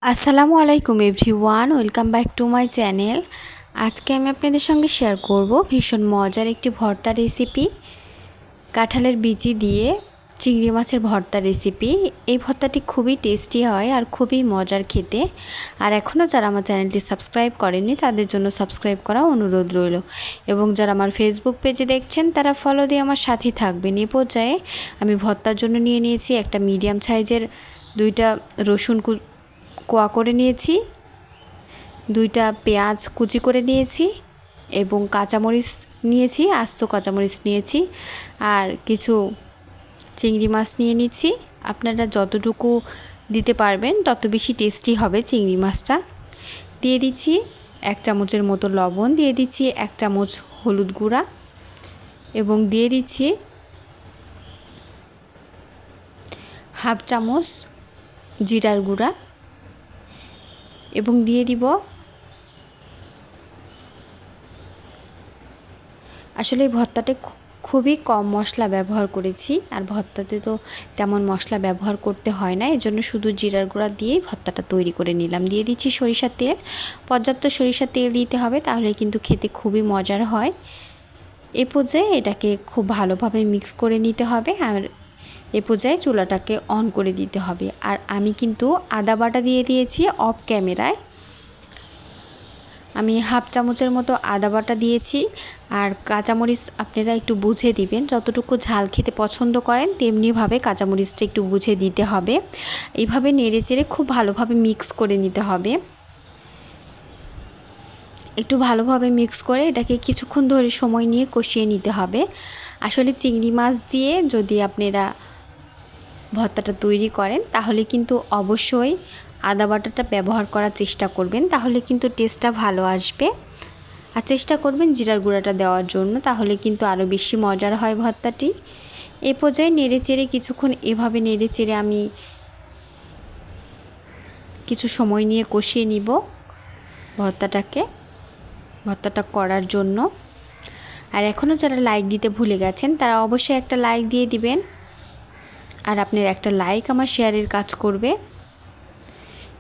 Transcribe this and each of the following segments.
আসসালামু আলাইকুম everyone, welcome back to my channel. আজকে আমি আপনাদের সঙ্গে শেয়ার করব ভীষণ মজার একটি ভর্তা রেসিপি, কাঁঠালের বিচি দিয়ে চিংড়ি মাছের ভর্তা রেসিপি। এই ভর্তাটি খুবই টেস্টি হয় আর খুবই মজার খেতে। আর এখনও যারা আমার চ্যানেলটি সাবস্ক্রাইব করেননি তাদের জন্য সাবস্ক্রাইব করা অনুরোধ রইল, এবং যারা আমার ফেসবুক পেজে দেখছেন তারা ফলো দিয়ে আমার সাথে থাকবেন। এ পর্যায়ে আমি ভর্তার জন্য নিয়ে নিয়েছি একটা মিডিয়াম সাইজের 2টা রসুন কোয়া করে নিয়েছি, 2টা পেঁয়াজ কুচি করে নিয়েছি, এবং কাঁচামরিচ নিয়েছি, আস্ত কাঁচামরিচ নিয়েছি, আর কিছু চিংড়ি মাছ নিয়ে নিচ্ছি। আপনারা যতটুকু দিতে পারবেন তত বেশি টেস্টি হবে চিংড়ি মাছটা। দিয়ে দিচ্ছি 1 চামচের মতো লবণ, দিয়ে দিচ্ছি 1 চামচ হলুদ গুঁড়া, এবং দিয়ে দিচ্ছি 1/2 চামচ জিরার গুঁড়া, এবং দিয়ে দিব আসলে এই ভর্তাতে খুবই কম মশলা ব্যবহার করেছি, আর ভর্তাতে তো তেমন মশলা ব্যবহার করতে হয় না, এজন্য শুধু জিরার গুঁড়া দিয়েই ভর্তাটা তৈরি করে নিলাম। দিয়ে দিচ্ছি সরিষার তেল, পর্যাপ্ত সরিষার তেল দিতে হবে, তাহলে কিন্তু খেতে খুবই মজার হয়। এ পর্যায়ে এটাকে খুব ভালোভাবে মিক্স করে নিতে হবে, আর এ পর্যায়ে চুলাটাকে অন করে দিতে হবে। আর আমি কিন্তু আদা বাটা দিয়ে দিয়েছি অফ ক্যামেরায়। আমি 1/2 চামচের মতো আদা বাটা দিয়েছি, আর কাঁচামরিচ আপনারা একটু বুঝে দিবেন, যতটুকু ঝাল খেতে পছন্দ করেন তেমনিভাবে কাঁচামরিচটা একটু বুঝে দিতে হবে। এইভাবে নেড়েচেড়ে খুব ভালোভাবে মিক্স করে নিতে হবে। একটু ভালোভাবে মিক্স করে এটাকে কিছুক্ষণ ধরে সময় নিয়ে কষিয়ে নিতে হবে। আসলে চিংড়ি মাছ দিয়ে যদি আপনারা ভর্তাটা তৈরি করেন তাহলে কিন্তু অবশ্যই আদা বাটাটা ব্যবহার করার চেষ্টা করবেন, তাহলে কিন্তু টেস্টটা ভালো আসবে। আর চেষ্টা করবেন জিরার গুঁড়াটা দেওয়ার জন্য, তাহলে কিন্তু আরও বেশি মজার হয় ভর্তাটি। এই পর্যায়ে নেড়েচেড়ে কিছুক্ষণ এভাবে নেড়েচেড়ে আমি কিছু সময় নিয়ে কষিয়ে নিব ভর্তাটা করার জন্য। আর এখনও যারা লাইক দিতে ভুলে গেছেন তারা অবশ্যই একটা লাইক দিয়ে দিবেন, আর আপনার একটা লাইক আমার শেয়ারের কাজ করবে।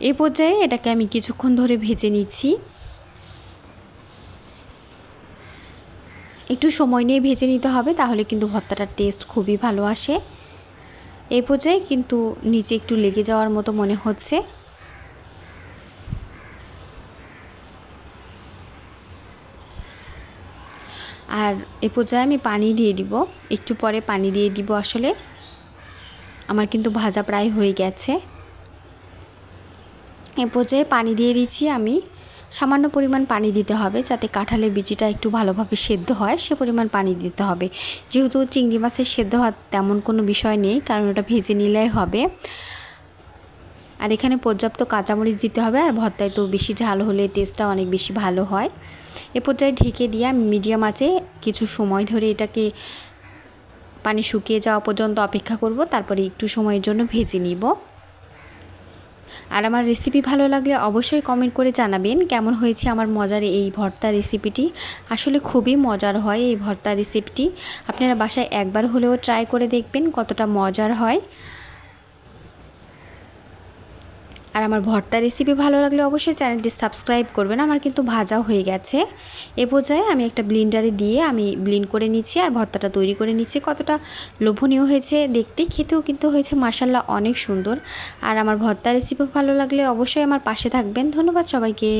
এই পর্যায়ে এটাকে আমি কিছুক্ষণ ধরে ভেজে নিচ্ছি, একটু সময় নিয়ে ভেজে নিতে হবে, তাহলে কিন্তু ভর্তাটার টেস্ট খুবই ভালো আসে। এই পর্যায়ে কিন্তু নিচে একটু লেগে যাওয়ার মতো মনে হচ্ছে, আর এই পর্যায়ে আমি পানি দিয়ে দিব, একটু পরে পানি দিয়ে দিব। আসলে আমার কিন্তু ভাজা প্রায় হয়ে গেছে। এ পর্যায়ে পানি দিয়ে দিচ্ছি আমি, সামান্য পরিমাণ পানি দিতে হবে যাতে কাঁঠালের বিচিটা একটু ভালোভাবে সেদ্ধ হয়, সে পরিমাণ পানি দিতে হবে। যেহেতু চিংড়ি মাছের সেদ্ধ হওয়ার তেমন কোনো বিষয় নেই, কারণ ওটা ভেজে নিলেই হবে। আর এখানে পর্যাপ্ত কাঁচামরিচ দিতে হবে, আর ভর্তায় তো বেশি ঝাল হলে টেস্টটা অনেক বেশি ভালো হয়। এ পর্যায়ে ঢেকে দিয়ে আমি মিডিয়াম আঁচে কিছু সময় ধরে এটাকে পানি শুকিয়ে যাওয়া পর্যন্ত অপেক্ষা করব, তারপরে একটু সময়ের জন্য ভেজে নিব। আর আমার রেসিপি ভালো লাগলে অবশ্যই কমেন্ট করে জানাবেন কেমন হয়েছে আমার মজার এই ভর্তা রেসিপিটি। আসলে খুবই মজার হয় এই ভর্তা রেসিপিটি, আপনারা বাসায় একবার হলেও ট্রাই করে দেখবেন কতটা মজার হয়। আর আমার ভর্তা রেসিপি ভালো লাগলে অবশ্যই চ্যানেলটি সাবস্ক্রাইব করবেন। আমার কিন্তু ভাজাও হয়ে গেছে। এ পর্যায়ে আমি একটা ব্লেন্ডারে দিয়ে আমি ব্লেন্ড করে নিচ্ছি, আর ভর্তাটা তৈরি করে নিচ্ছি। কতটা লোভনীয় হয়েছে দেখতে, খেতেও কিন্তু হয়েছে মাশাআল্লাহ অনেক সুন্দর। আর আমার ভর্তা রেসিপি ভালো লাগলে অবশ্যই আমার পাশে থাকবেন। ধন্যবাদ সবাইকে।